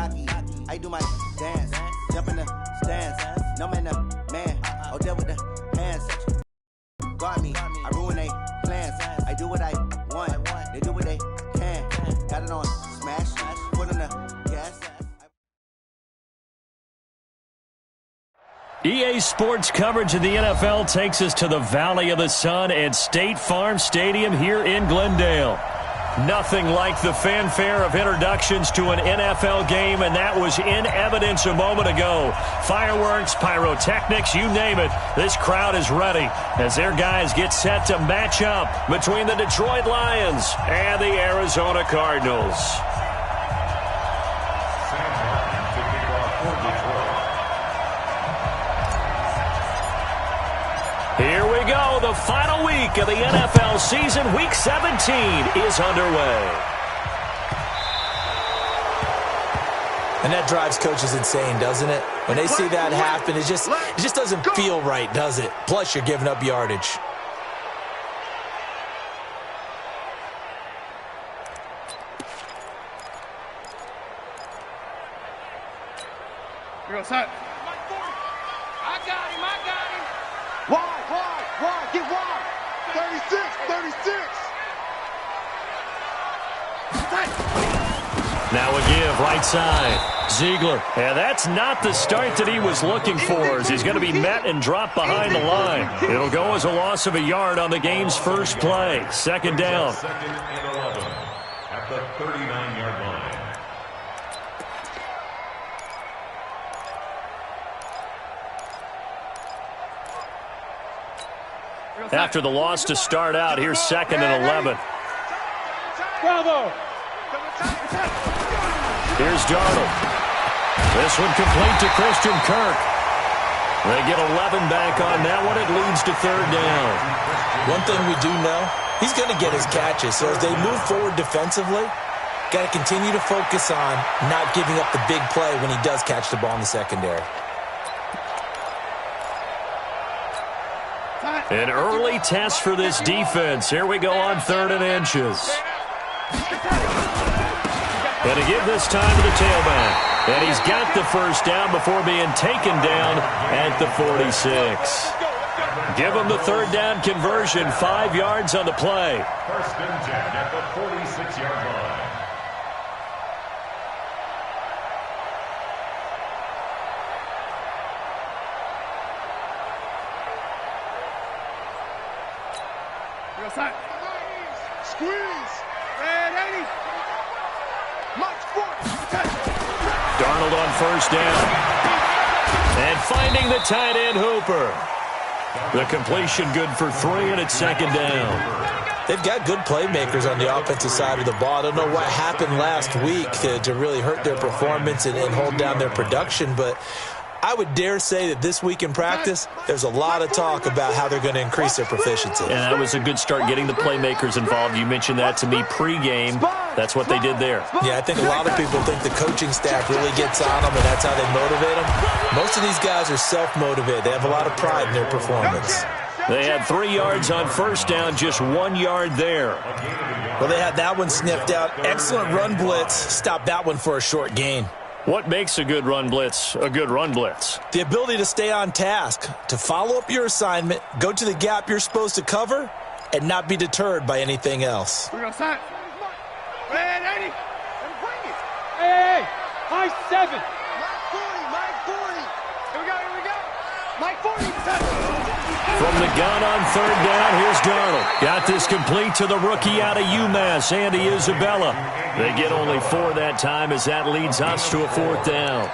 cocky. I do my dance, jump in the stands. No man, man. Oh, there with the hands. Guard me, I ruin they plans. I do what I want, they do what they can. Got it on smash, put on the gas. EA Sports coverage of the NFL takes us to the Valley of the Sun at State Farm Stadium here in Glendale. Nothing like the fanfare of introductions to an NFL game, and that was in evidence a moment ago. Fireworks, pyrotechnics, you name it. This crowd is ready as their guys get set to match up between the Detroit Lions and the Arizona Cardinals. Here we go. The final week of the NFL season. Week 17 is underway. And that drives coaches insane, doesn't it? When they see that happen, it just doesn't feel right, does it? Plus, you're giving up yardage. Here goes Hunt. I got him. Wide, get wide. 36. Now a give, right side. Ziegler. And that's not the start that he was looking for, as he's going to be met and dropped behind the line. It'll go as a loss of a yard on the game's first play. Second down. Second and 11 at the 39-yard line. After the loss to start out, here's second and 11. Bravo. Here's Darnold. This one complete to Christian Kirk. They get 11 back on that one. It leads to third down. One thing we do know, he's going to get his catches. So as they move forward defensively, got to continue to focus on not giving up the big play when he does catch the ball in the secondary. An early test for this defense. Here we go on third and inches. And to give this time to the tailback. And he's got the first down before being taken down at the 46. Give him the third down conversion. 5 yards on the play. First and 10 at the 46-yard line. Squeeze. Red 80. Darnold on first down. And finding the tight end Hooper. The completion good for 3, and it's second down. They've got good playmakers on the offensive side of the ball. I don't know what happened last week to really hurt their performance and hold down their production, but I would dare say that this week in practice, there's a lot of talk about how they're going to increase their proficiency. And that was a good start getting the playmakers involved. You mentioned that to me pregame. That's what they did there. Yeah, I think a lot of people think the coaching staff really gets on them, and that's how they motivate them. Most of these guys are self-motivated. They have a lot of pride in their performance. They had 3 yards on first down, just 1 yard there. Well, they had that one sniffed out. Excellent run blitz. Stopped that one for a short gain. What makes a good run blitz a good run blitz? The ability to stay on task, to follow up your assignment, go to the gap you're supposed to cover, and not be deterred by anything else. We're going to sign. Red 80. Hey, high 7. Mike 40. Here we go. Mike 40. From the gun on third down, here's Darnold. Got this complete to the rookie out of UMass, Andy Isabella. They get only 4 that time as that leads us to a fourth down.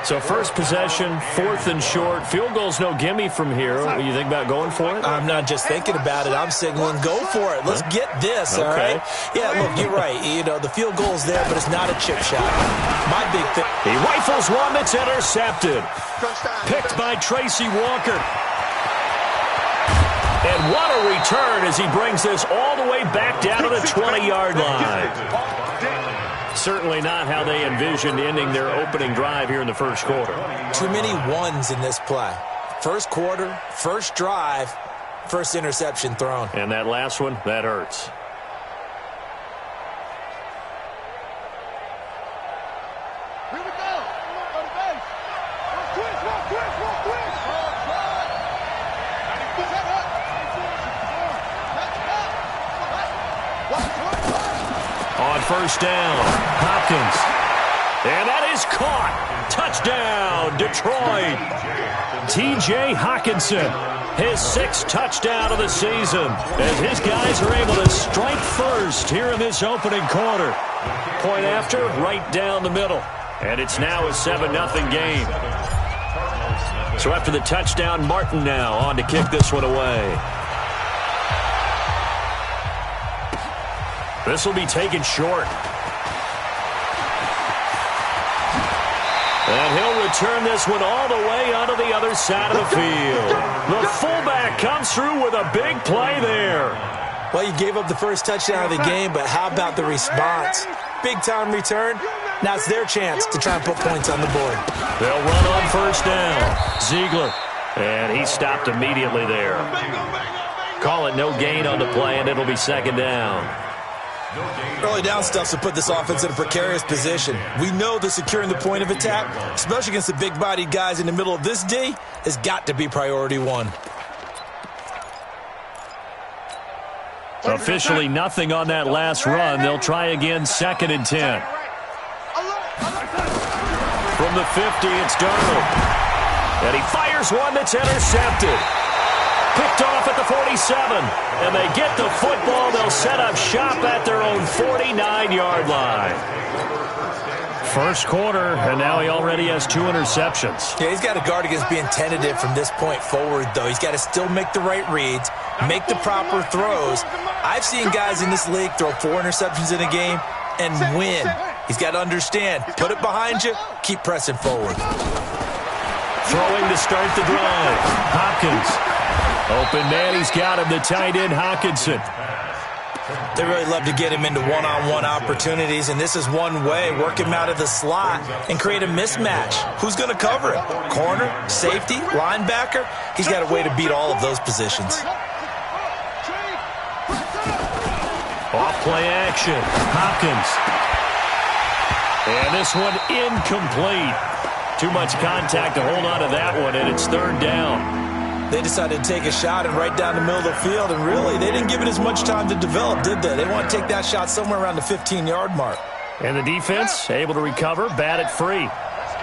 So first possession, 4th and short. Field goal's no gimme from here. What do you think about going for it? I'm not just thinking about it. I'm signaling go for it. Let's get this, all right? Yeah, look, you're right. You know, the field goal's there, but it's not a chip shot. My big thing. He rifles one that's intercepted. Picked by Tracy Walker. And what a return as he brings this all the way back down to the 20-yard line. Certainly not how they envisioned ending their opening drive here in the first quarter. Too many ones in this play. First quarter, first drive, first interception thrown. And that last one, that hurts. On first down, Hopkins. And that is caught. Touchdown, Detroit. T.J. Hockenson, his 6th touchdown of the season, as his guys are able to strike first here in this opening quarter. Point after, right down the middle. And it's now a 7-0 game. So after the touchdown, Martin now on to kick this one away. This will be taken short. And he'll return this one all the way onto the other side of the field. The fullback comes through with a big play there. Well, you gave up the first touchdown of the game, but how about the response? Big-time return. Now it's their chance to try and put points on the board. They'll run on first down. Ziegler. And he stopped immediately there. Call it no gain on the play, and it'll be second down. Early down stuff to put this offense in a precarious position. We know that securing the point of attack, especially against the big-bodied guys in the middle of this D, has got to be priority one. Officially nothing on that last run. They'll try again, 2nd and 10. From the 50, it's Darnold. And he fires one that's intercepted. Picked off at the 47. And they get the football. They'll set up shop at their own 49-yard line. First quarter, and now he already has 2 interceptions. Yeah, he's got to guard against being tentative from this point forward, though. He's got to still make the right reads, make the proper throws. I've seen guys in this league throw 4 interceptions in a game and win. He's got to understand, put it behind you, keep pressing forward. Throwing to start the drive. Hopkins. Open man, he's got him, the tight end, Hockenson. They really love to get him into one-on-one opportunities, and this is one way. Work him out of the slot and create a mismatch. Who's going to cover it? Corner, safety, linebacker? He's got a way to beat all of those positions. Off-play action. Hopkins. And this one incomplete. Too much contact to hold on to that one, and it's 3rd down. They decided to take a shot and right down the middle of the field, and really, they didn't give it as much time to develop, did they? They want to take that shot somewhere around the 15-yard mark. And the defense able to recover, bat it free.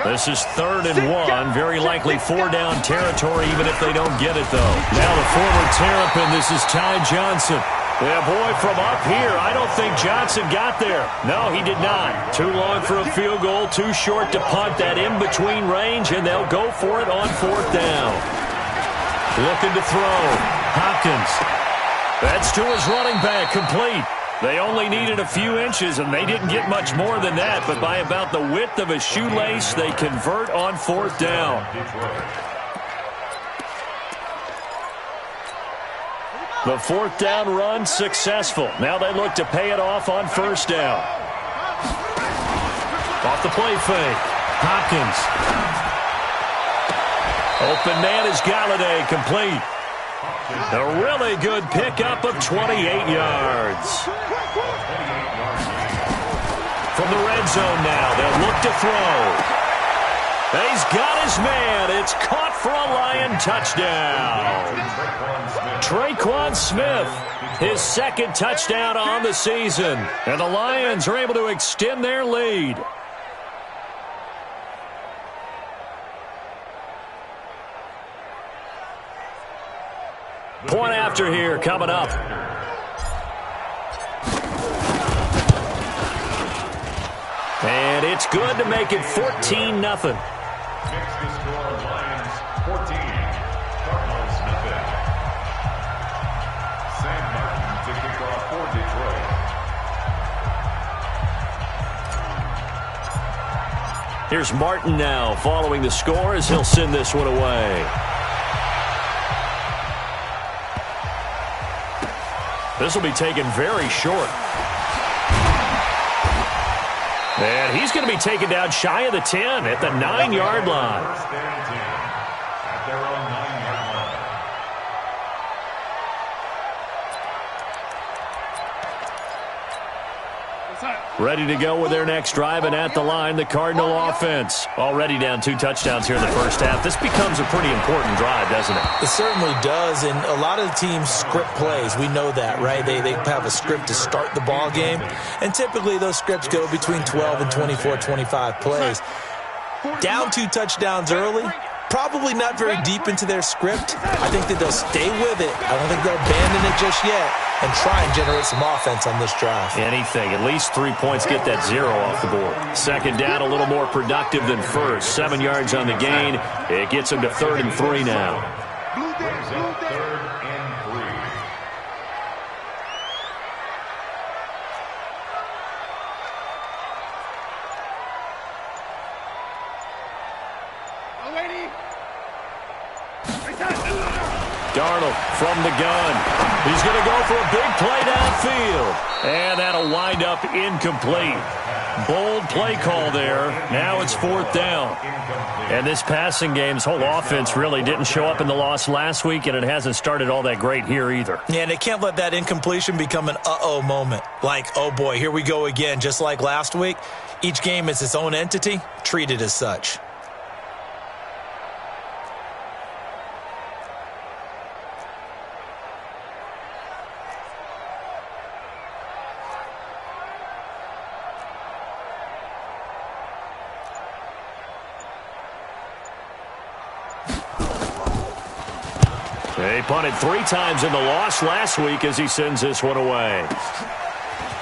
This is 3rd and 1, very likely 4-down territory, even if they don't get it, though. Now the former Terrapin, this is Ty Johnson. Yeah, boy, from up here, I don't think Johnson got there. No, he did not. Too long for a field goal, too short to punt that in-between range, and they'll go for it on 4th down. Looking to throw. Hopkins. That's to his running back, complete. They only needed a few inches, and they didn't get much more than that, but by about the width of a shoelace, they convert on 4th down. The 4th down run successful. Now they look to pay it off on 1st down. Off the play fake. Hopkins. Open man is Galladay, complete. A really good pickup of 28 yards. From the red zone now, they'll look to throw. He's got his man. It's caught for a Lion touchdown. Traquan Smith, his 2nd touchdown on the season. And the Lions are able to extend their lead. Point after here coming up. And it's good to make it 14-0. Next to score, Lions 14, Cardinals nothing. Sam Martin to kick off for Detroit. Here's Martin now following the score as he'll send this one away. This will be taken very short. And he's going to be taken down shy of the 10 at the 9-yard line. First and 10 at their own 9-yard line. Ready to go with their next drive, and at the line, the Cardinal offense. Already down 2 touchdowns here in the first half. This becomes a pretty important drive, doesn't it? It certainly does, and a lot of the teams script plays. We know that, right? They have a script to start the ball game, and typically those scripts go between 12 and 24, 25 plays. Down 2 touchdowns early, probably not very deep into their script. I think that they'll stay with it. I don't think they'll abandon it just yet and try and generate some offense on this drive. Anything. At least 3 points, get that 0 off the board. Second down, a little more productive than first. 7 yards on the gain. It gets them to 3rd and 3 now. Brings up 3rd and 3. Darnold from the gun. He's going to go for a big play downfield. And that'll wind up incomplete. Bold play call there. Now it's 4th down. And this passing game's whole offense really didn't show up in the loss last week, and it hasn't started all that great here either. Yeah, and they can't let that incompletion become an uh-oh moment. Like, oh boy, here we go again, just like last week. Each game is its own entity, treated as such. They punted 3 times in the loss last week as he sends this one away.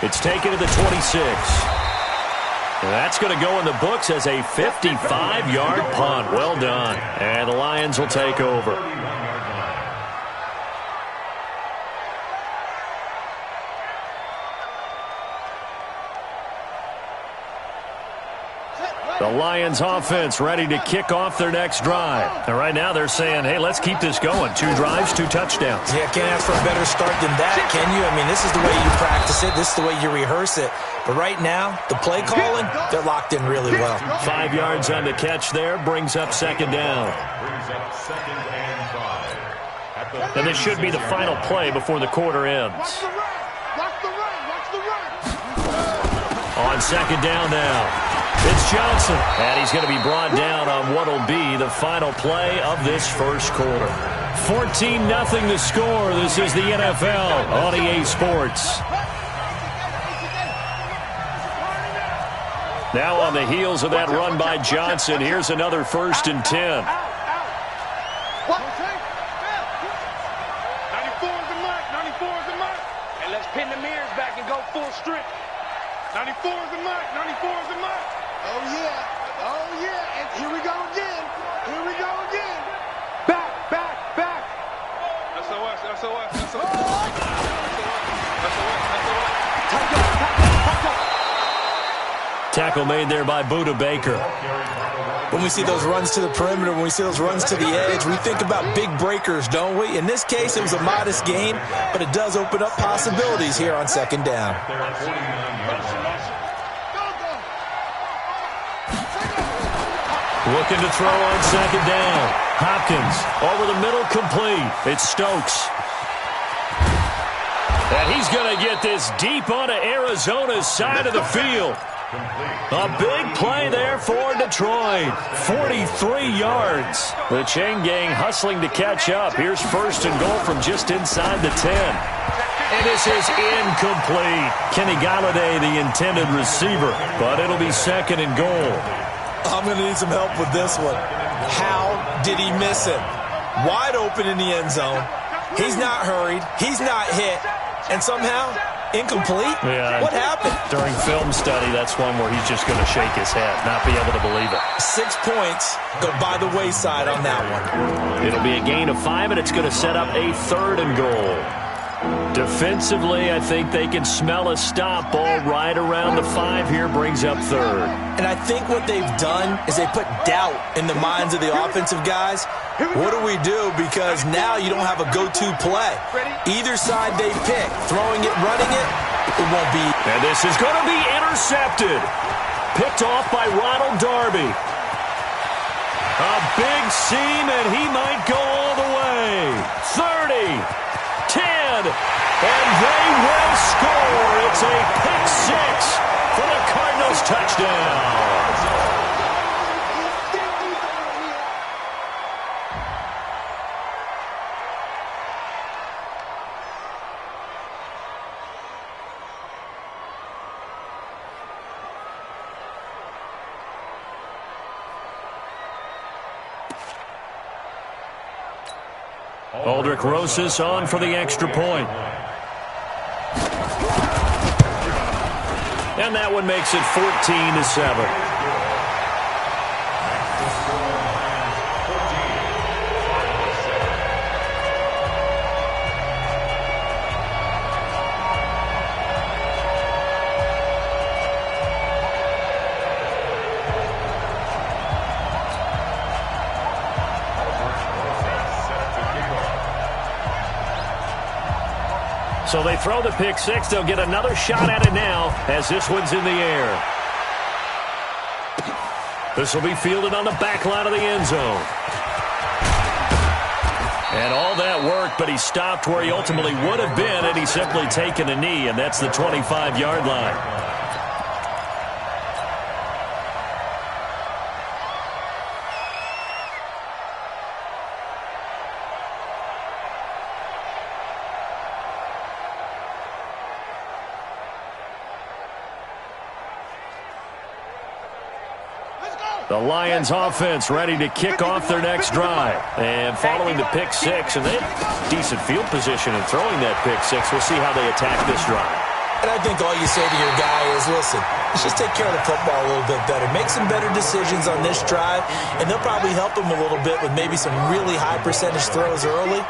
It's taken to the 26. And that's going to go in the books as a 55-yard punt. Well done. And the Lions will take over. The Lions offense ready to kick off their next drive. And right now they're saying, hey, let's keep this going. 2 drives, 2 touchdowns. Yeah, can't ask for a better start than that, can you? I mean, this is the way you practice it. This is the way you rehearse it. But right now, the play calling, they're locked in really well. 5 yards on the catch there, brings up 2nd down. Brings up 2nd and 5. And this should be the final play before the quarter ends. On 2nd down now. It's Johnson, and he's going to be brought down on what will be the final play of this first quarter. 14-0 the score. This is the NFL on EA Sports. Now on the heels of that run by Johnson, here's another 1st and 10. 94 is the mark. 94 is the mark. And let's pin the mirrors back and go full strip. 94 is the mark. 94 is the mark. Oh, yeah. Oh, yeah. And here we go again. Here we go again. Back, back, back. SOS, SOS, SOS. Tackle made there by Budda Baker. When we see those runs to the perimeter, when we see those runs to the edge, we think about big breakers, don't we? In this case, it was a modest gain, but it does open up possibilities here on 2nd down. Looking to throw on 2nd down. Hopkins over the middle, complete. It's Stokes. And he's going to get this deep onto Arizona's side of the field. A big play there for Detroit. 43 yards. The chain gang hustling to catch up. Here's 1st and goal from just inside the 10. And this is incomplete. Kenny Galladay, the intended receiver, but it'll be 2nd and goal. I'm going to need some help with this one. How did he miss it? Wide open in the end zone. He's not hurried. He's not hit. And somehow, incomplete? Yeah. What happened? During film study, that's one where he's just going to shake his head, not be able to believe it. 6 points go by the wayside on that one. It'll be a gain of 5, and it's going to set up a 3rd and goal. Defensively, I think they can smell a stop ball right around the 5 here, brings up 3rd. And I think what they've done is they put doubt in the minds of the offensive guys. What do we do? Because now you don't have a go-to play. Either side they pick, throwing it, running it, it won't be. And this is going to be intercepted. Picked off by Ronald Darby. A big seam, and he might go all the way. 30. 10, and they will score. It's a pick 6 for the Cardinals touchdown. Aldrich Rosas on for the extra point. And that one makes it 14-7. So they throw the pick six. They'll get another shot at it now as this one's in the air. This will be fielded on the back line of the end zone. And all that work, but he stopped where he ultimately would have been, and he's simply taken a knee, and that's the 25-yard line. The Lions offense ready to kick off their next drive. And following the pick six, and they have decent field position in throwing that pick six. We'll see how they attack this drive. And I think all you say to your guy is, listen, let's just take care of the football a little bit better. Make some better decisions on this drive, and they'll probably help him a little bit with maybe some really high percentage throws early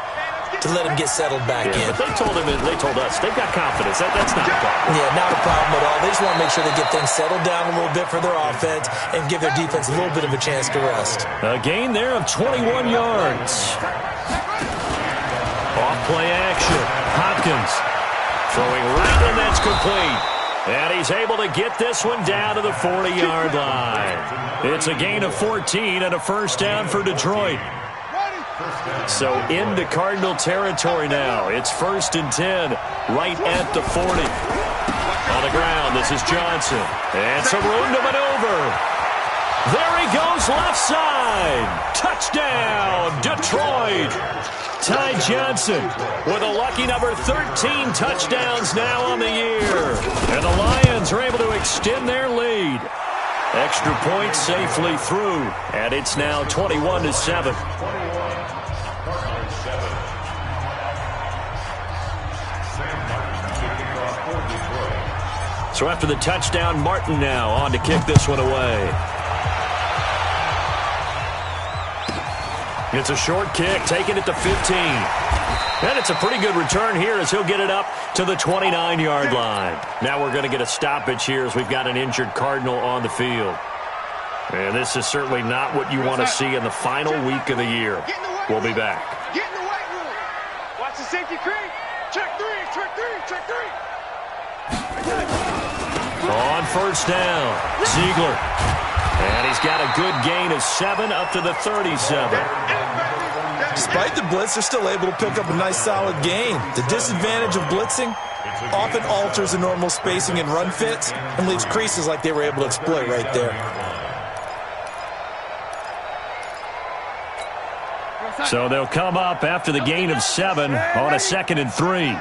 to let him get settled back in. But they told us, they've got confidence. That's not a problem. Yeah, not a problem at all. They just want to make sure they get things settled down a little bit for their offense and give their defense a little bit of a chance to rest. A gain there of 21 yards. Off-play action. Hopkins throwing right, and that's complete. And he's able to get this one down to the 40-yard line. It's a gain of 14 and a first down for Detroit. So into Cardinal territory now. It's 1st and 10, right at the 40. On the ground, this is Johnson. And some room to maneuver. There he goes, left side. Touchdown, Detroit. Ty Johnson with a lucky number 13 touchdowns now on the year. And the Lions are able to extend their lead. Extra point safely through. And it's now 21-7. So after the touchdown, Martin now on to kick this one away. It's a short kick, taking it to 15. And it's a pretty good return here as he'll get it up to the 29-yard line. Now we're going to get a stoppage here as we've got an injured Cardinal on the field. And this is certainly not what you want to see in the final week of the year. We'll be back. Get in the white room. Watch the safety creep. Check three, check three, check three. On first down, Ziegler. And he's got a good gain of 7 up to the 37. Despite the blitz, they're still able to pick up a nice solid gain. The disadvantage of blitzing often alters the normal spacing and run fits and leaves creases like they were able to exploit right there. So they'll come up after the gain of 7 on a 2nd and 3.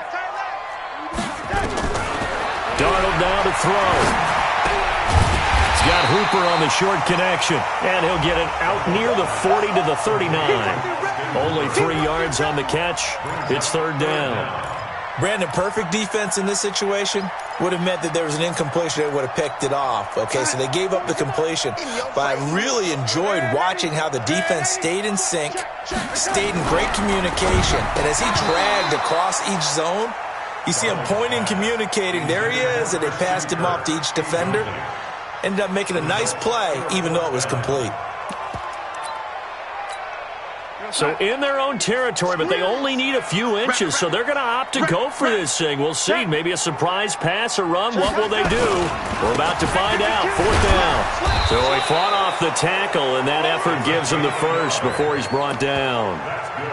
Darnold now to throw. He's got Hooper on the short connection, and he'll get it out near the 40 to the 39. Only 3 yards on the catch. It's 3rd down. Brandon, perfect defense in this situation would have meant that there was an incompletion that would have picked it off. Okay, so they gave up the completion. But I really enjoyed watching how the defense stayed in sync, stayed in great communication. And as he dragged across each zone, you see him pointing, communicating. There he is, and they passed him off to each defender. Ended up making a nice play, even though it was complete. So in their own territory, but they only need a few inches, so they're going to opt to go for this thing. We'll see. Maybe a surprise pass or run. What will they do? We're about to find out. 4th down. So he fought off the tackle, and that effort gives him the first before he's brought down.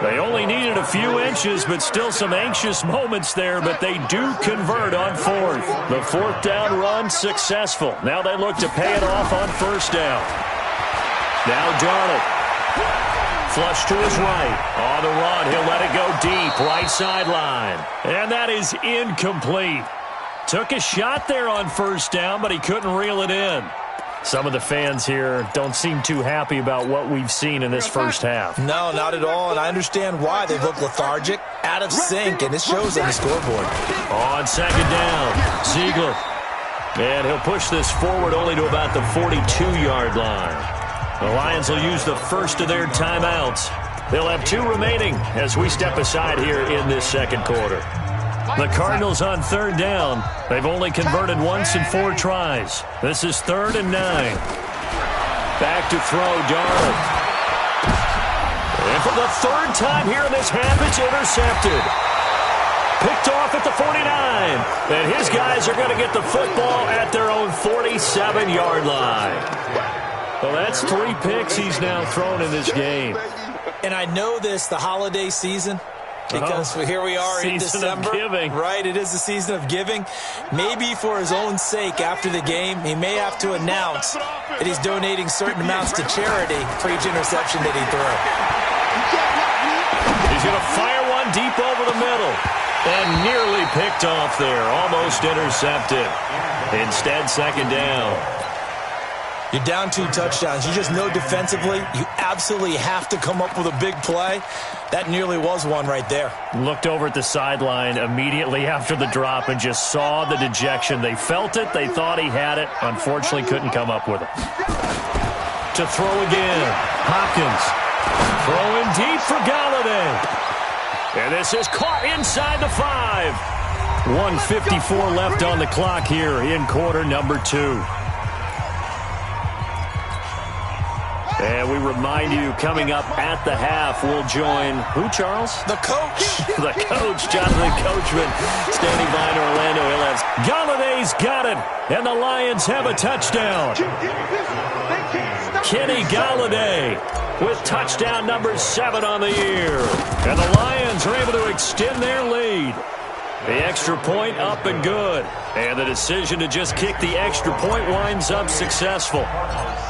They only needed a few inches, but still some anxious moments there, but they do convert on 4th. The 4th down run successful. Now they look to pay it off on 1st down. Now Darnold. Flush to his right. On the run, he'll let it go deep. Right sideline. And that is incomplete. Took a shot there on 1st down, but he couldn't reel it in. Some of the fans here don't seem too happy about what we've seen in this first half. No, not at all, and I understand why. They look lethargic, out of sync, and it shows on the scoreboard. On 2nd down, Ziegler. And he'll push this forward only to about the 42-yard line. The Lions will use the first of their timeouts. They'll have 2 remaining as we step aside here in this second quarter. The Cardinals on 3rd down. They've only converted once in 4 tries. This is 3rd and 9. Back to throw, Darnold. And for the 3rd time here in this half, it's intercepted. Picked off at the 49. And his guys are going to get the football at their own 47-yard line. Well, that's 3 picks he's now thrown in this game. And I know this, the holiday season, because here we are in December. Season of giving. Right, it is the season of giving. Maybe for his own sake after the game, he may have to announce that he's donating certain amounts to charity for each interception that he threw. He's going to fire one deep over the middle. And nearly picked off there. Almost intercepted. Instead, 2nd down. You're down 2 touchdowns. You just know defensively you absolutely have to come up with a big play. That nearly was one right there. Looked over at the sideline immediately after the drop and just saw the dejection. They felt it. They thought he had it. Unfortunately, couldn't come up with it. To throw again. Hopkins. Throwing deep for Galladay. And this is caught inside the 5. 1:54 left on the clock here in quarter number 2. And we remind you, coming up at the half, we'll join who, Charles? The coach. The coach, Jonathan Coachman, standing by in Orlando. He'll have Galladay's got it, and the Lions have a touchdown. Kenny Galladay with touchdown number 7 on the year. And the Lions are able to extend their lead. The extra point up and good. And the decision to just kick the extra point winds up successful.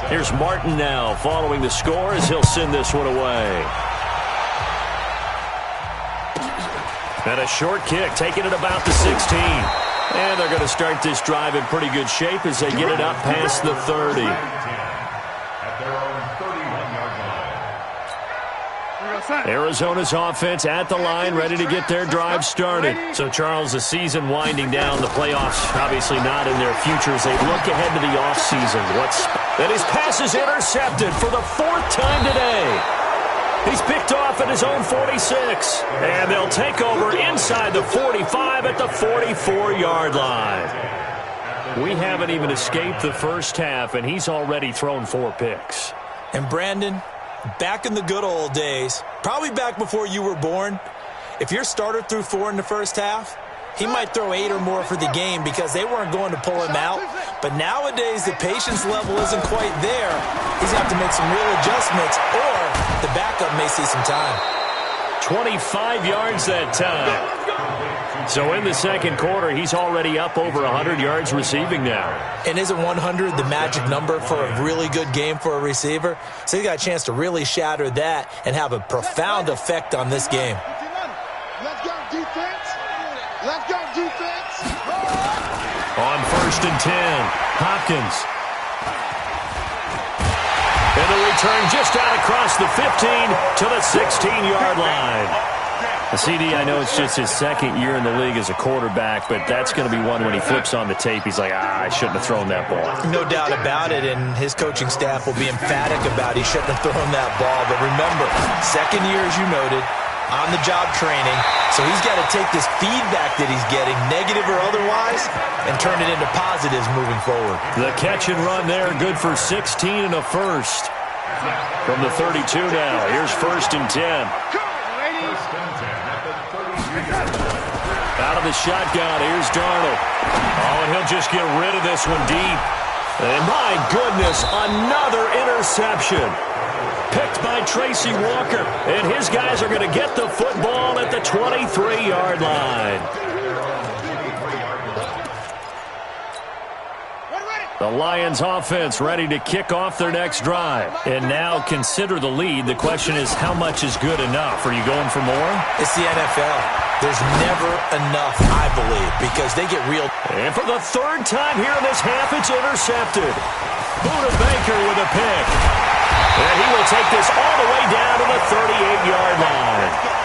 Here's Martin now following the score as he'll send this one away. And a short kick taking it about the 16. And they're going to start this drive in pretty good shape as they get it up past the 30. Arizona's offense at the line, ready to get their drive started. So, Charles, the season winding down, the playoffs obviously not in their future as they look ahead to the offseason. And his pass is intercepted for the 4th time today. He's picked off at his own 46. And they'll take over inside the 45 at the 44-yard line. We haven't even escaped the first half, and he's already thrown 4 picks. And Brandon, back in the good old days, probably back before you were born, if your starter threw 4 in the first half, he might throw 8 or more for the game because they weren't going to pull him out. But nowadays, the patience level isn't quite there. He's got to make some real adjustments, or the backup may see some time. 25 yards that time. So in the second quarter, he's already up over 100 yards receiving now. And isn't 100 the magic number for a really good game for a receiver? So he got a chance to really shatter that and have a profound effect on this game. Let's go, defense. Let's go, defense. On 1st and 10, Hopkins. And the return just out across the 15 to the 16-yard line. The CD, I know it's just his 2nd year in the league as a quarterback, but that's going to be one when he flips on the tape. He's like, I shouldn't have thrown that ball. No doubt about it, and his coaching staff will be emphatic about he shouldn't have thrown that ball. But remember, 2nd year, as you noted, on-the-job training. So he's got to take this feedback that he's getting, negative or otherwise, and turn it into positives moving forward. The catch and run there, good for 16 and a first. From the 32 now, here's 1st and 10. Out of the shotgun, here's Darnold. Oh, and he'll just get rid of this one deep. And my goodness, another interception. Picked by Tracy Walker. And his guys are going to get the football at the 23-yard line. The Lions offense ready to kick off their next drive. And now consider the lead. The question is, how much is good enough? Are you going for more? It's the NFL. There's never enough, I believe, because they get real. And for the 3rd time here in this half, it's intercepted. Buda Baker with a pick. And he will take this all the way down to the 38-yard line.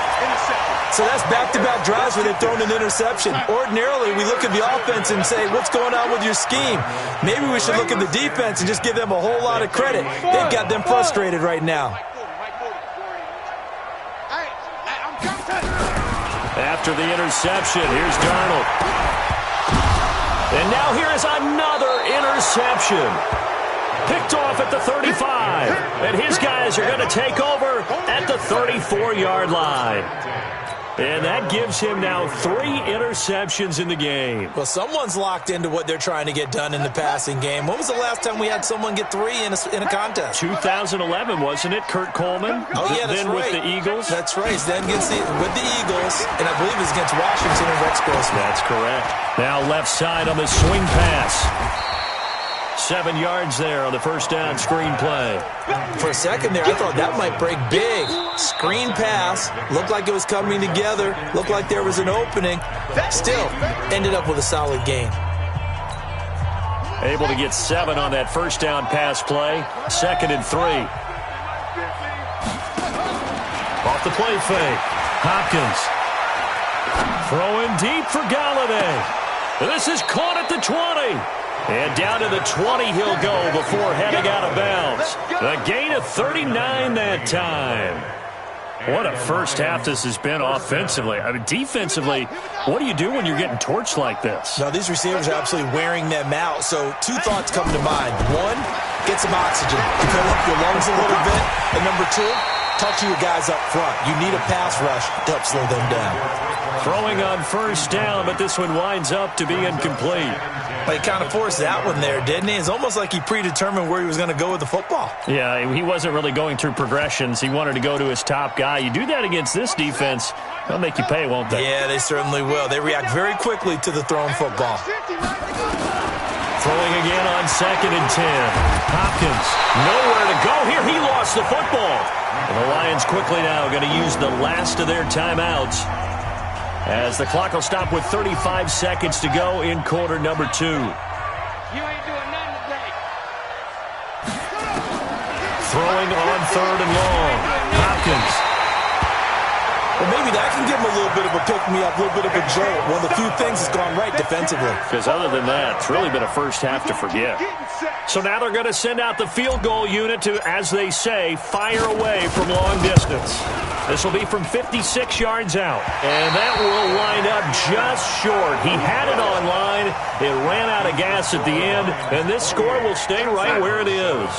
So that's back-to-back drives where they've thrown an interception. Ordinarily, we look at the offense and say, what's going on with your scheme? Maybe we should look at the defense and just give them a whole lot of credit. They've got them frustrated right now. After the interception, here's Darnold. And now here is another interception. Picked off at the 35. And his guys are going to take over at the 34-yard line. And that gives him now 3 interceptions in the game. Well, someone's locked into what they're trying to get done in the passing game. When was the last time we had someone get 3 in a contest? 2011, wasn't it? Kurt Coleman? Oh, yeah, that's then right. with the Eagles? That's right. Then with the Eagles, and I believe it's against Washington and Rex Grossman. That's correct. Now left side on the swing pass. 7 yards there on the first down screen play. For a second there, I thought that might break big. Screen pass. Looked like it was coming together. Looked like there was an opening. Still, ended up with a solid gain. Able to get 7 on that first down pass play. 2nd and 3. Off the play fake. Hopkins. Throwing deep for Galladay. This is caught at the 20. And down to the 20 he'll go before heading out of bounds. A gain of 39 that time. What a first half this has been offensively. I mean, defensively, what do you do when you're getting torched like this? Now, these receivers are absolutely wearing them out. So 2 thoughts come to mind. 1, get some oxygen. Fill up your lungs a little bit. And number 2, talk to your guys up front. You need a pass rush to help slow them down. Throwing on first down, but this one winds up to be incomplete. But he kind of forced that one there, didn't he? It's almost like he predetermined where he was going to go with the football. Yeah, he wasn't really going through progressions. He wanted to go to his top guy. You do that against this defense, they'll make you pay, won't they? Yeah, they certainly will. They react very quickly to the thrown football. Throwing again on 2nd and 10. Hopkins, nowhere to go here. He lost the football. And the Lions quickly now going to use the last of their timeouts, as the clock will stop with 35 seconds to go in quarter number 2. You ain't doing nothing today. Throwing on 3rd and long. Hopkins. Well, maybe that can give him a little bit of a pick-me-up, a little bit of a jolt. One of the few things that's gone right defensively. Because other than that, it's really been a first half to forget. So now they're going to send out the field goal unit to, as they say, fire away from long distance. This will be from 56 yards out. And that will wind up just short. He had it on line. It ran out of gas at the end. And this score will stay right where it is.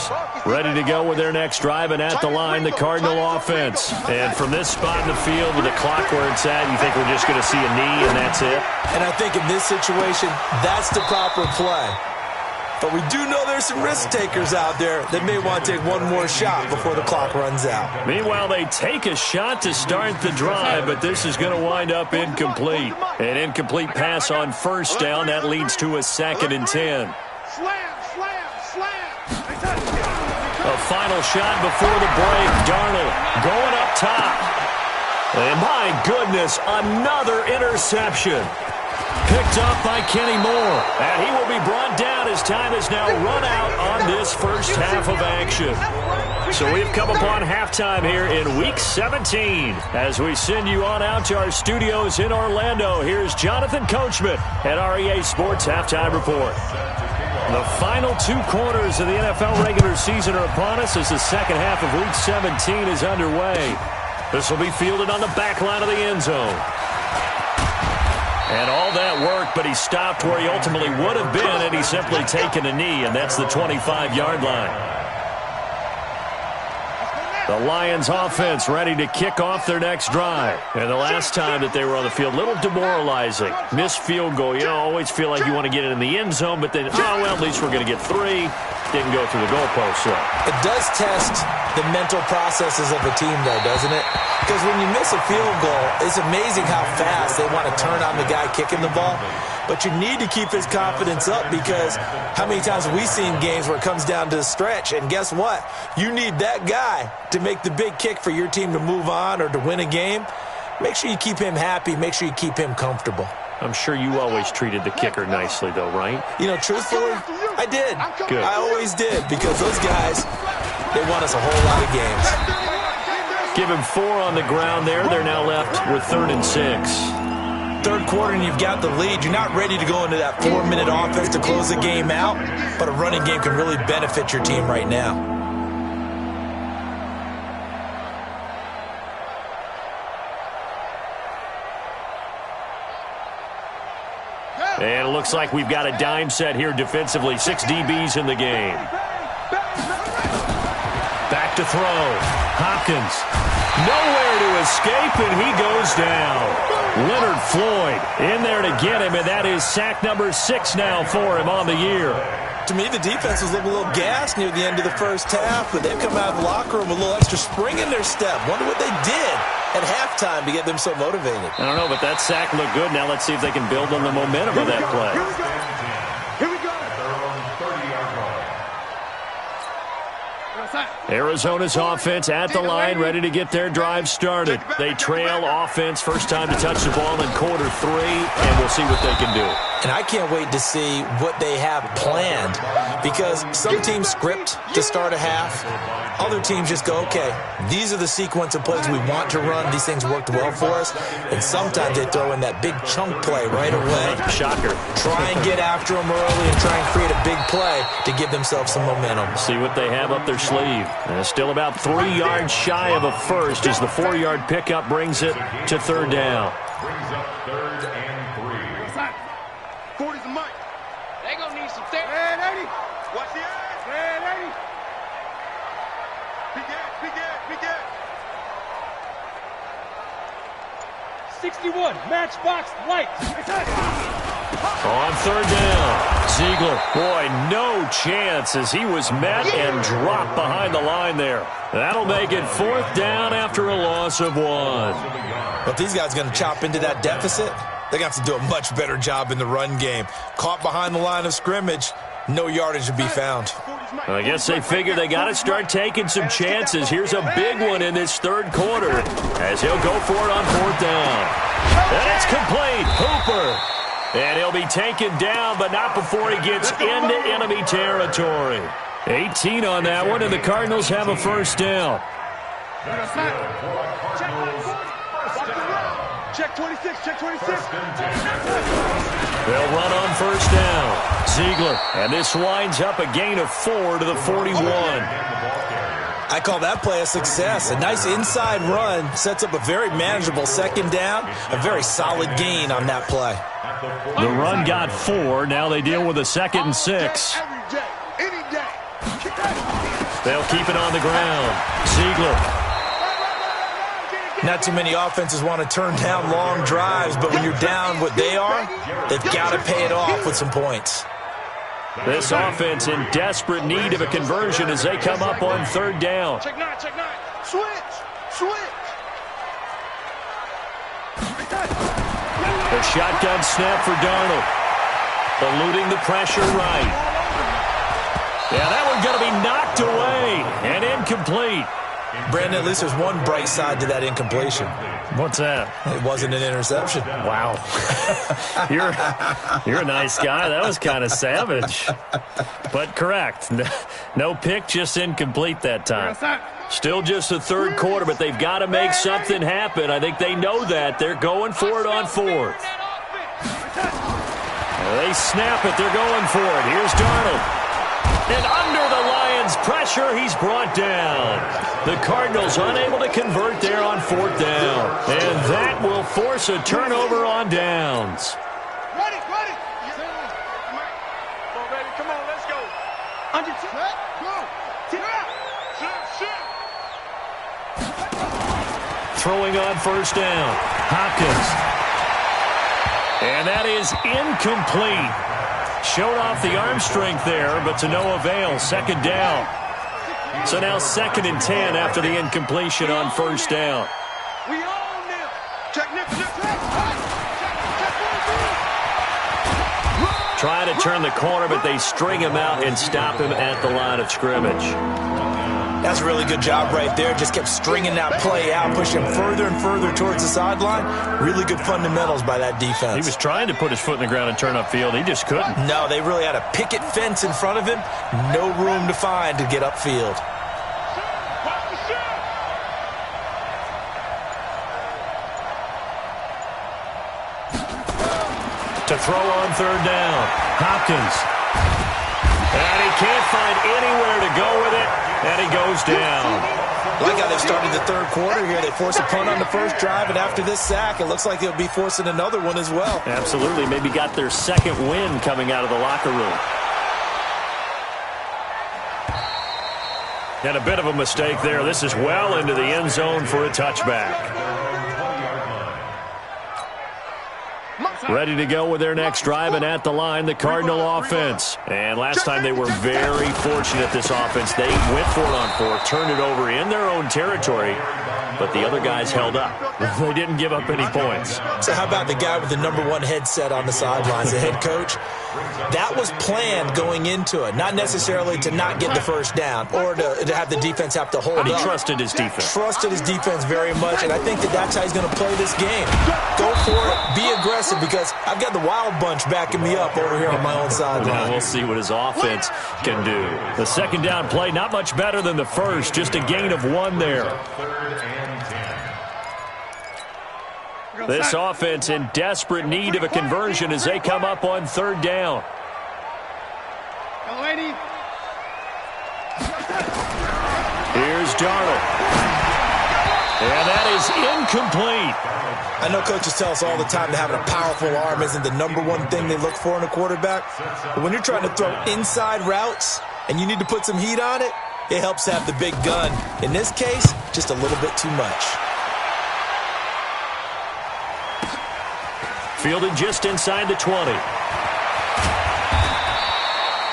Ready to go with their next drive, and at the line, the Cardinal offense. And from this spot in the field with the clock where it's at, you think we're just going to see a knee and that's it? And I think in this situation, that's the proper play. But we do know there's some risk takers out there that may want to take one more shot before the clock runs out. Meanwhile, they take a shot to start the drive, but this is going to wind up incomplete. An incomplete pass on first down. That leads to a 2nd and 10. A final shot before the break. Darnold going up top. And my goodness, another interception. Picked up by Kenny Moore. And he will be brought down as time has now run out on this first half of action. So we've come upon halftime here in Week 17. As we send you on out to our studios in Orlando, here's Jonathan Coachman at REA Sports Halftime Report. The final 2 quarters of the NFL regular season are upon us as the second half of Week 17 is underway. This will be fielded on the back line of the end zone. And all that work, but he stopped where he ultimately would have been had he simply taken a knee, and that's the 25-yard line. The Lions offense ready to kick off their next drive. And the last time that they were on the field, a little demoralizing. Missed field goal. You know, always feel like you want to get it in the end zone, but then, oh, well, at least we're going to get 3. Didn't go through the goalpost, so. It does test the mental processes of a team, though, doesn't it? Because when you miss a field goal, it's amazing how fast they want to turn on the guy kicking the ball. But you need to keep his confidence up, because how many times have we seen games where it comes down to the stretch, and guess what? You need that guy to make the big kick for your team to move on or to win a game. Make sure you keep him happy. Make sure you keep him comfortable. I'm sure you always treated the kicker nicely, though, right? You know, truthfully, I did. Good. I always did, because those guys, they won us a whole lot of games. Give him 4 on the ground there. They're now left with 3rd and 6. Third quarter and you've got the lead. You're not ready to go into that 4-minute offense to close the game out, but a running game can really benefit your team right now. And it looks like we've got a dime set here defensively. 6 DBs in the game. Back to throw. Hopkins. Nowhere to escape, and he goes down. Leonard Floyd in there to get him, and that is sack number 6 now for him on the year. To me, the defense was looking a little gassed near the end of the first half, but they've come out of the locker room with a little extra spring in their step. Wonder what they did at halftime to get them so motivated. I don't know, but that sack looked good. Now let's see if they can build on the momentum of that play. Here we go. Arizona's offense at the line, ready to get their drive started. They trail offense, first time to touch the ball in quarter 3, and we'll see what they can do. And I can't wait to see what they have planned, because some teams script to start a half. Other teams just go, okay, these are the sequence of plays we want to run. These things worked well for us. And sometimes they throw in that big chunk play right away. Shocker. Try and get after them early and try and create a big play to give themselves some momentum. See what they have up their sleeve. And it's still about 3 yards shy of a first as the 4-yard pickup brings it to 3rd down. Brings up 3rd and 3. 40's a mic. They gonna need some therapy. Red 80. Watch the eyes. Red 80. Big gas, big gas, big gas. 61, matchbox lights. On 3rd down, Ziegler. Boy, no chance as he was met and dropped behind the line there. That'll make it 4th down after a loss of 1. But if these guys are going to chop into that deficit, they're going to have to do a much better job in the run game. Caught behind the line of scrimmage, no yardage to be found. I guess they figure they got to start taking some chances. Here's a big one in this 3rd quarter as he'll go for it on 4th down. And it's complete. Hooper. And he'll be taken down, but not before he gets into enemy territory. 18 on that one, and the Cardinals have a 1st down. Check 26, check 26. They'll run on 1st down. Ziegler, and this winds up a gain of 4 to the 41. I call that play a success. A nice inside run sets up a very manageable 2nd down, a very solid gain on that play. The run got 4. Now they deal with a 2nd and 6. Every day, any day. They'll keep it on the ground. Ziegler. Not too many offenses want to turn down long drives, but when you're down what they are, they've got to pay it off with some points. This offense in desperate need of a conversion as they come up on 3rd down. Check 9, check 9. Switch, switch. The shotgun snap for Darnold. Eluding the pressure right. Yeah, that one's going to be knocked away and incomplete. Brandon, at least there's one bright side to that incompletion. What's that? It wasn't an interception. Wow. You're a nice guy. That was kind of savage. But correct. No pick, just incomplete that time. Still just the 3rd quarter, but they've got to make something happen. I think they know that. They're going for it on 4th. They snap it. They're going for it. Here's Darnold. And under the Lions' pressure, he's brought down. The Cardinals unable to convert there on 4th down. And that will force a turnover on downs. Ready, ready. Come on, baby. Come on, let's go. Under go. Sit out. Sit. throwing on first down. Hopkins. And that is incomplete. Showed off the arm strength there, but to no avail. Second down. So now 2nd and 10 after the incompletion on first down. We own them. Check. Try to turn the corner, but they string him out and stop him at the line of scrimmage. That's a really good job right there. Just kept stringing that play out, pushing him further and further towards the sideline. Really good fundamentals by that defense. He was trying to put his foot in the ground and turn upfield. He just couldn't. No, they really had a picket fence in front of him. No room to find to get upfield. To throw on third down. Hopkins. And he can't find anywhere to go with it. And he goes down. Like how they started the third quarter here. They forced a punt on the first drive, and after this sack, it looks like they'll be forcing another one as well. Absolutely. Maybe got their second win coming out of the locker room. And a bit of a mistake there. This is well into the end zone for a touchback. Ready to go with their next drive, and at the line, the Cardinal offense. And last time they were very fortunate, this offense. They went for it on 4, turned it over in their own territory, but the other guys held up. They didn't give up any points. So how about the guy with the #1 headset on the sidelines, the head coach? That was planned going into it, not necessarily to not get the first down or to have the defense have to hold up. And he trusted his defense. Trusted his defense very much, and I think that's how he's going to play this game. Go for it, be aggressive, because I've got the wild bunch backing me up over here on my own sideline. Now we'll see what his offense can do. The second down play, not much better than the first, just a gain of 1 there. This offense in desperate need of a conversion as they come up on third down. Here's Darnold. And that is incomplete. I know coaches tell us all the time that having a powerful arm isn't the #1 thing they look for in a quarterback. But when you're trying to throw inside routes and you need to put some heat on it, it helps to have the big gun. In this case, just a little bit too much. Fielded just inside the 20.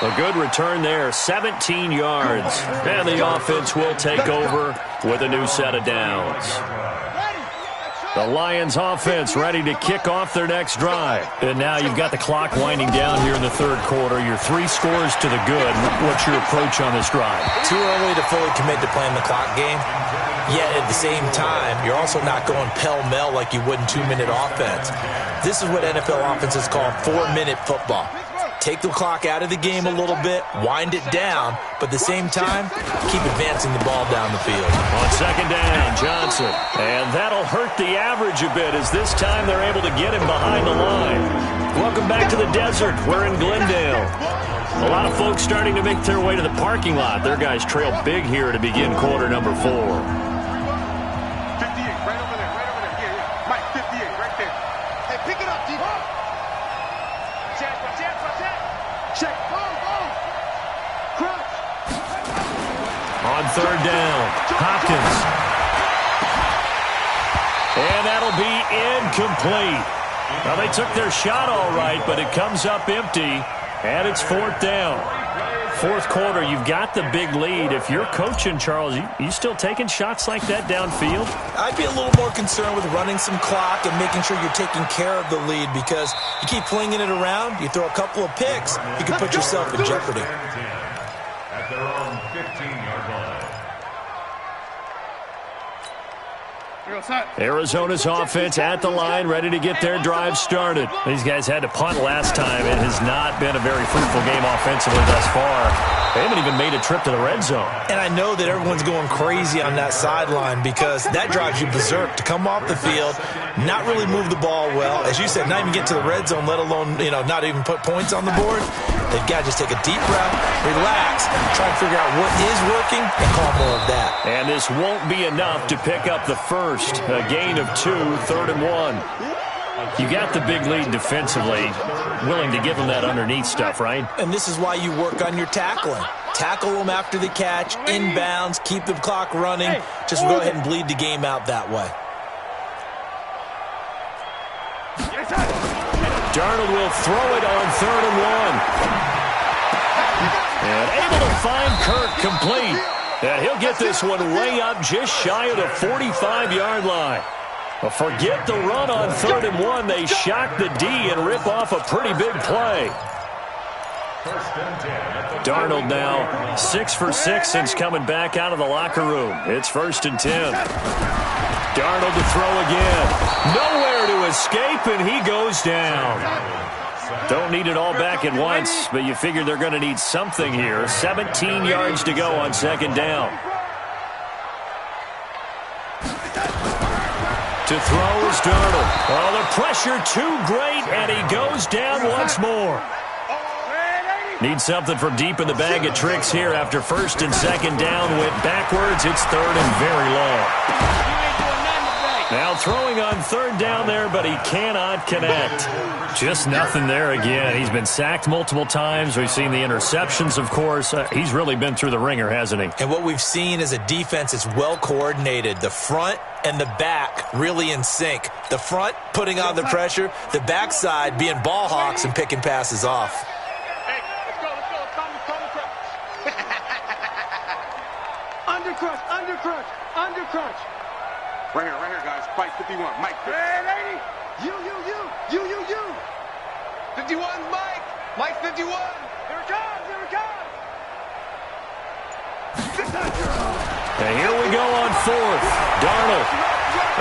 A good return there, 17 yards. And the offense will take over with a new set of downs. The Lions offense ready to kick off their next drive. And now you've got the clock winding down here in the third quarter. You're 3 scores to the good. What's your approach on this drive? Too early to fully commit to playing the clock game. Yet at the same time, you're also not going pell-mell like you would in 2-minute offense. This is what NFL offenses call 4-minute football. Take the clock out of the game a little bit, wind it down, but at the same time, keep advancing the ball down the field. On second down, Johnson. And that'll hurt the average a bit as this time they're able to get him behind the line. Welcome back to the desert. We're in Glendale. A lot of folks starting to make their way to the parking lot. Their guys trail big here to begin quarter number 4. 58, right over there. Yeah. Mike, 58, right there. Hey, pick it up, D. Check. Boom. Crunch. On third down, Hopkins. And that'll be incomplete. Well, they took their shot all right, but it comes up empty, and it's 4th down. Fourth quarter, you've got the big lead. If you're coaching, Charles, you still taking shots like that downfield? I'd be a little more concerned with running some clock and making sure you're taking care of the lead, because you keep flinging it around, you throw a couple of picks, you can put yourself in jeopardy. At their own 15-yard line. Arizona's offense at the line, ready to get their drive started. These guys had to punt last time. It has not been a very fruitful game offensively thus far. They haven't even made a trip to the red zone. And I know that everyone's going crazy on that sideline, because that drives you berserk to come off the field, not really move the ball well. As you said, not even get to the red zone, let alone, not even put points on the board. They've got to just take a deep breath, relax, try and figure out what is working, and call more of that. And this won't be enough to pick up the first. A gain of 2, 3rd and 1. You got the big lead defensively, willing to give them that underneath stuff, right? And this is why you work on your tackling. Tackle them after the catch, inbounds, keep the clock running. Just go ahead and bleed the game out that way. Darnold will throw it on 3rd and 1. And able to find Kirk complete. And he'll get this one way up just shy of the 45-yard line. Well, forget the run on 3rd and 1. They shock the D and rip off a pretty big play. Darnold now 6 for 6 since coming back out of the locker room. It's 1st and 10. Darnold to throw again. Nowhere to escape, and he goes down. Don't need it all back at once, but you figure they're going to need something here. 17 yards to go on 2nd down. To throw is Darnold. Oh, the pressure too great, and he goes down once more. Need something from deep in the bag of tricks here after 1st and 2nd down. Went backwards. It's 3rd and very long. Now throwing on 3rd down there, but he cannot connect. Just nothing there again. He's been sacked multiple times. We've seen the interceptions, of course. He's really been through the ringer, hasn't he? And what we've seen is a defense that's well coordinated. The front and the back really in sync. The front putting on the pressure, the backside being ball hawks and picking passes off. Undercrunch. Right here, guys. Fight 51. Mike. Hey, lady. You. 51's Mike. Mike 51. Here it comes. And here we go on 4th. Darnold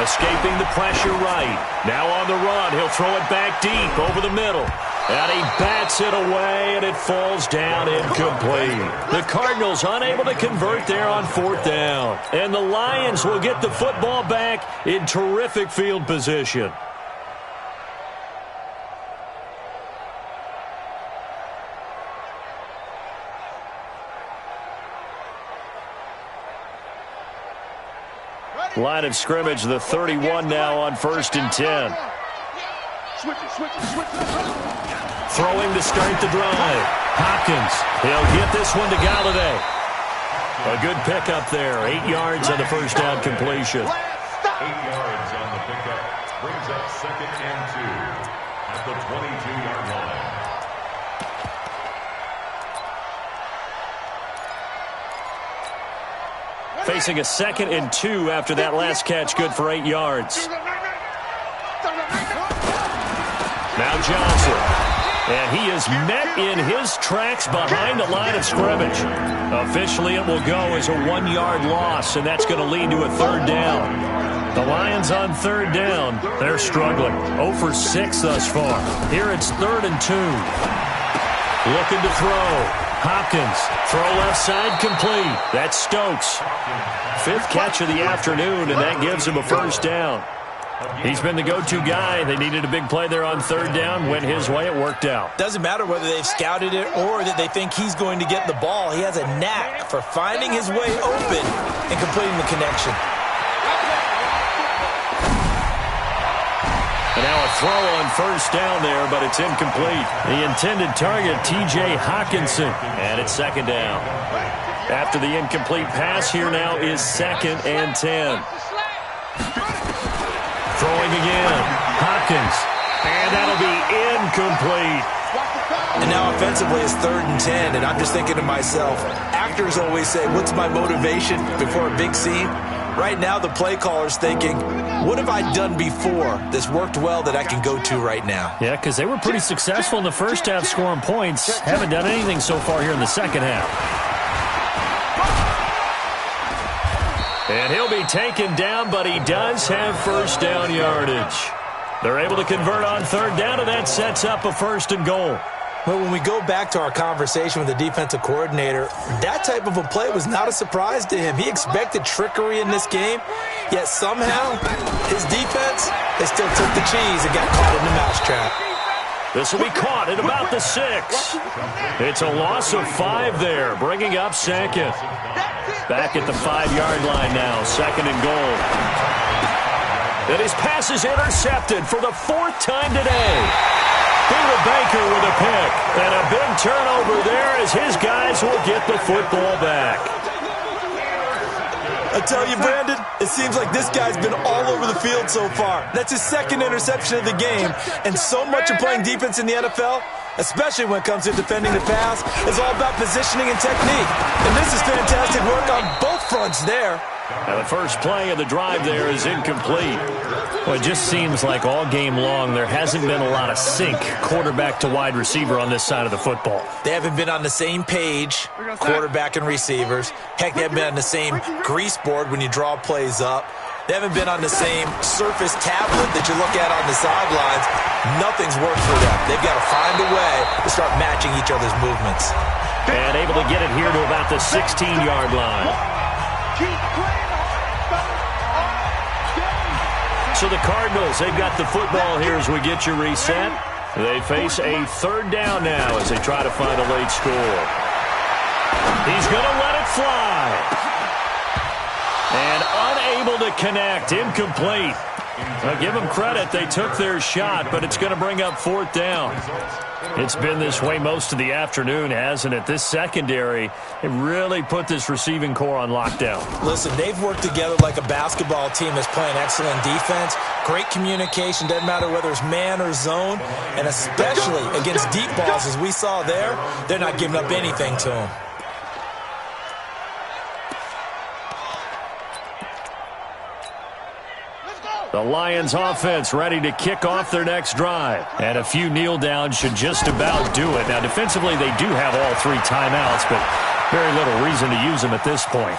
escaping the pressure right. Now on the run. He'll throw it back deep over the middle. And he bats it away, and it falls down incomplete. The Cardinals unable to convert there on 4th down. And the Lions will get the football back in terrific field position. Line of scrimmage, the 31 now on 1st and 10. Switch it. Throwing to start the drive. Hopkins. He'll get this one to Galladay. A good pickup there. 8 yards on the 1st down completion. 8 yards on the pickup. Brings up 2nd and 2 at the 22-yard line. Facing a 2nd and 2 after that last catch, good for 8 yards. Now Johnson. And he is met in his tracks behind the line of scrimmage. Officially, it will go as a 1-yard loss, and that's going to lead to a 3rd down. The Lions on 3rd down. They're struggling. 0 for 6 thus far. Here it's 3rd and 2. Looking to throw. Hopkins. Throw left side complete. That's Stokes. 5th catch of the afternoon, and that gives him a 1st down. He's been the go-to guy. They needed a big play there on 3rd down. Went his way. It worked out. Doesn't matter whether they've scouted it or that they think he's going to get the ball. He has a knack for finding his way open and completing the connection. And now a throw on 1st down there, but it's incomplete. The intended target, T.J. Hawkinson. And it's 2nd down. After the incomplete pass, here now is 2nd and 10. Throwing again. Hopkins. And that'll be incomplete. And now offensively it's 3rd and 10, and I'm just thinking to myself, actors always say, what's my motivation before a big scene? Right now the play caller's thinking, what have I done before that's worked well that I can go to right now? Yeah, because they were pretty successful in the first half scoring points. Haven't done anything so far here in the second half. And he'll be taken down, but he does have 1st down yardage. They're able to convert on 3rd down, and that sets up a 1st and goal. But when we go back to our conversation with the defensive coordinator, that type of a play was not a surprise to him. He expected trickery in this game, yet somehow his defense, they still took the cheese and got caught in the mousetrap. This will be caught at about the 6. It's a loss of 5 there, bringing up 2nd. Back at the 5-yard line now, 2nd and goal. And his pass is intercepted for the 4th time today. Buda Baker with a pick. And a big turnover there as his guys will get the football back. I tell you, Brandon, it seems like this guy's been all over the field so far. That's his second interception of the game. And so much of playing defense in the NFL, especially when it comes to defending the pass, is all about positioning and technique. And this is fantastic work on both fronts there. Now the first play of the drive there is incomplete. Well, it just seems like all game long there hasn't been a lot of sync quarterback to wide receiver on this side of the football. They haven't been on the same page, quarterback and receivers. Heck, they haven't been on the same grease board when you draw plays up. They haven't been on the same surface tablet that you look at on the sidelines. Nothing's worked for them. They've got to find a way to start matching each other's movements. And able to get it here to about the 16-yard line. So the Cardinals, they've got the football here as we get you reset. They face a third down now as they try to find a late score. He's going to let it fly. And unable to connect, incomplete. I'll give them credit, they took their shot, but it's going to bring up fourth down. It's been this way most of the afternoon, hasn't it? This secondary, it really put this receiving core on lockdown. Listen, they've worked together like a basketball team that's playing excellent defense. Great communication, doesn't matter whether it's man or zone. And especially against deep balls, as we saw there, they're not giving up anything to them. The Lions offense ready to kick off their next drive. And a few kneel downs should just about do it. Now, defensively, they do have all three timeouts, but very little reason to use them at this point.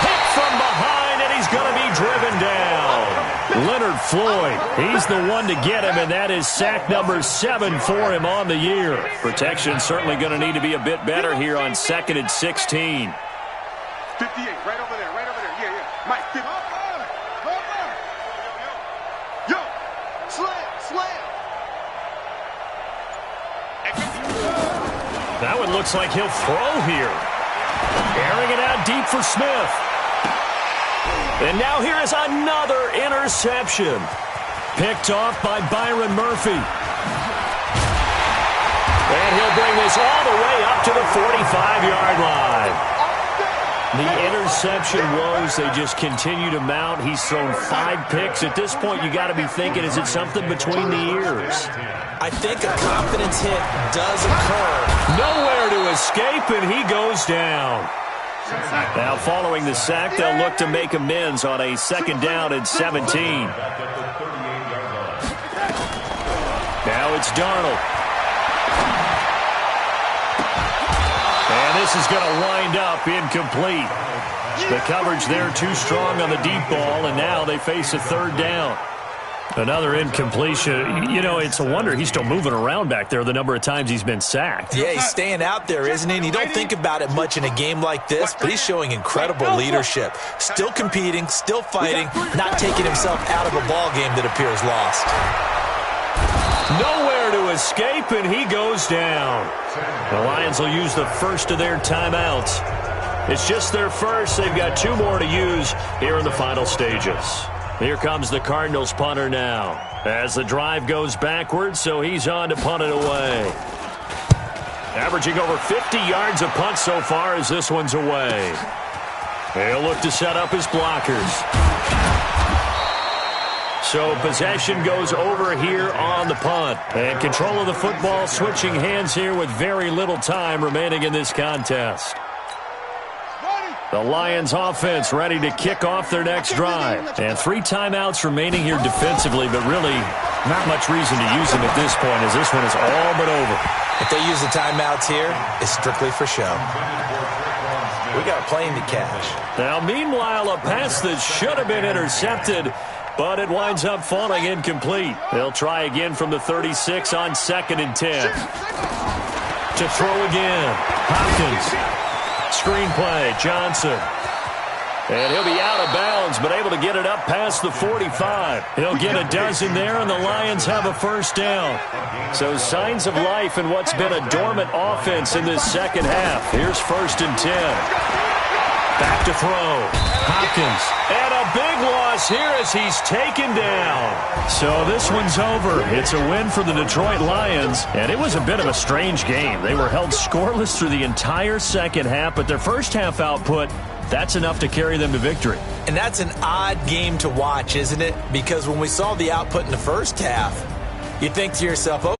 Hit from behind, and he's going to be driven down. Leonard Floyd, he's the one to get him, and that is sack number 7 for him on the year. Protection certainly going to need to be a bit better here on 2nd and 16. 58, right over there, yeah. Mike, 50. Yo, slam. That one looks like he'll throw here. Airing it out deep for Smith. And now here is another interception. Picked off by Byron Murphy. And he'll bring this all the way up to the 45-yard line. The interception woes, they just continue to mount. He's thrown 5 picks. At this point, you got to be thinking, is it something between the ears? I think a confidence hit does occur. Nowhere to escape, and he goes down. Now, following the sack, they'll look to make amends on a 2nd down and 17. Now it's Darnold. And this is going to wind up incomplete. The coverage there too strong on the deep ball, and now they face a 3rd down. Another incompletion. You know, it's a wonder he's still moving around back there the number of times he's been sacked. Yeah, he's staying out there, isn't he? And you don't think about it much in a game like this, but he's showing incredible leadership. Still competing, still fighting, not taking himself out of a ball game that appears lost. Nowhere to escape, and he goes down. The Lions will use the first of their timeouts. It's just their first. They've got 2 more to use here in the final stages. Here comes the Cardinals punter now. As the drive goes backwards, so he's on to punt it away. Averaging over 50 yards a punt so far as this one's away. He'll look to set up his blockers. So possession goes over here on the punt. And control of the football switching hands here with very little time remaining in this contest. The Lions offense ready to kick off their next drive. And 3 timeouts remaining here defensively, but really not much reason to use them at this point as this one is all but over. If they use the timeouts here, it's strictly for show. We got a plane to catch. Now, meanwhile, a pass that should have been intercepted, but it winds up falling incomplete. They'll try again from the 36 on 2nd and 10. To throw again. Hopkins. Screenplay, Johnson. And he'll be out of bounds, but able to get it up past the 45. He'll get a dozen there, and the Lions have a 1st down. So signs of life in what's been a dormant offense in this second half. Here's 1st and 10. Back to throw. Hopkins. And a big loss here as he's taken down. So this one's over. It's a win for the Detroit Lions, and it was a bit of a strange game. They were held scoreless through the entire second half, but their first half output That's enough to carry them to victory. And that's an odd game to watch, isn't it? Because when we saw the output in the first half, you think to yourself,